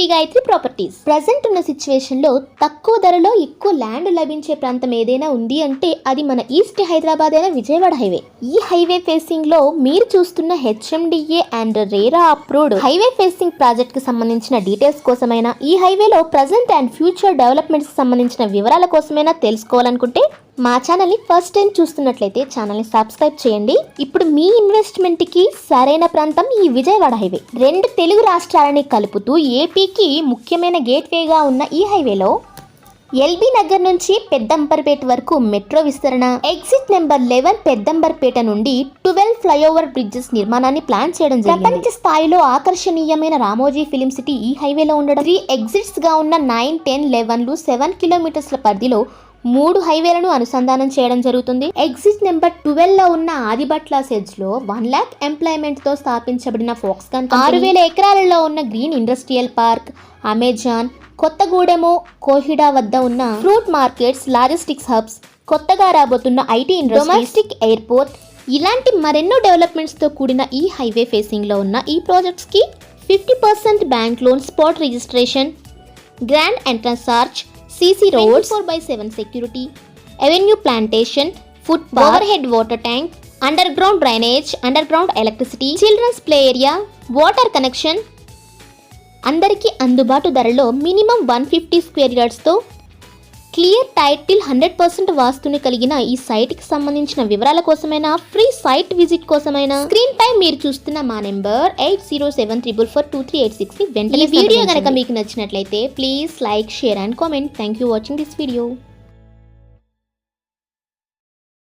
Shri Gayatri properties. Present ఉన్న situation లో తక్కువ ధరలో ఎక్కువ ల్యాండ్ లభించే ప్రాంతం ఏదైనా ఉంది అంటే అది మన ఈస్ట్ హైదరాబాద్ అయిన విజయవాడ హైవే. ఈ హైవే ఫేసింగ్ లో మీరు చూస్తున్న HMDA and RERA approved highway facing project కి సంబంధించిన డీటెయిల్స్ కోసమైనా, ఈ హైవేలో ప్రజెంట్ అండ్ ఫ్యూచర్ డెవలప్మెంట్స్ సంబంధించిన వివరాల కోసమైనా తెలుసుకోవాలనుకుంటే మా ఛానల్ని ఫస్ట్ టైం చూస్తున్నట్లయితే ఛానల్ని సబ్స్క్రైబ్ చేయండి. ఇప్పుడు మీ ఇన్వెస్ట్మెంట్ కి సరైన ప్రాంతం ఈ విజయవాడ హైవే. రెండు తెలుగు రాష్ట్రాలని కలుపుతూ ఏపీకి ముఖ్యమైన గేట్వేగా ఉన్న ఈ హైవేలో ఎల్బీ నగర్ నుంచి పెద్దంబర్పేట వరకు మెట్రో విస్తరణ, ఎగ్జిట్ నెంబర్ 11 పెద్దంబర్పేట నుండి 12 ఫ్లైఓవర్ బ్రిడ్జెస్ నిర్మాణాన్ని ప్లాన్ చేయడం జరిగింది. ప్రపంచ స్థాయిలో ఆకర్షణీయమైన రామోజీ ఫిలిం సిటీ ఈ హైవేలో ఉండడం, 3 ఎగ్జిట్స్ గా ఉన్న 9, 10, 11 7 కిలోమీటర్ల పరిధిలో 3 హైవేలను అనుసంధానం చేయడం జరుగుతుంది. ఎగ్జిట్ నెంబర్ 12 లో ఉన్న ఆదిబట్ల సెజ్ లో 1 lakh ఎంప్లాయ్మెంట్ తో స్థాపించబడిన ఫాక్స్కాన్ 6000 ఎకరాలలో ఉన్న green industrial park, Amazon, Kothagudem, Kohida వద్ద ఉన్న ఫ్రూట్ మార్కెట్స్, లాజిస్టిక్స్ హబ్స్, కొత్తగా రాబోతున్న ఐటీ ఇండస్ట్రీ, డొమెస్టిక్ ఎయిర్పోర్ట్, ఇలాంటి మరెన్నో డెవలప్మెంట్స్ తో కూడిన ఈ హైవే ఫేసింగ్ లో ఉన్న ఈ ప్రాజెక్ట్స్ కి 50% bank loan, spot registration, grand entrance arch, CC roads, 4/7 security, avenue plantation, footpath, overhead water tank, underground drainage, underground electricity, children's play area, water connection, అందరికీ అందుబాటు ధరలో మినిమం 150 స్క్వేర్ యార్డ్స్తో క్లియర్ టైటిల్ 100% వాస్తుని కలిగిన ఈ సైట్కి సంబంధించిన వివరాల కోసమైనా, ఫ్రీ సైట్ విజిట్ కోసమైనా స్క్రీన్ పై మీరు చూస్తున్న మా నెంబర్ 8074442386 వెంటనే వీడియో కనుక మీకు నచ్చినట్లయితే please like, share and comment. Thank you watching this video.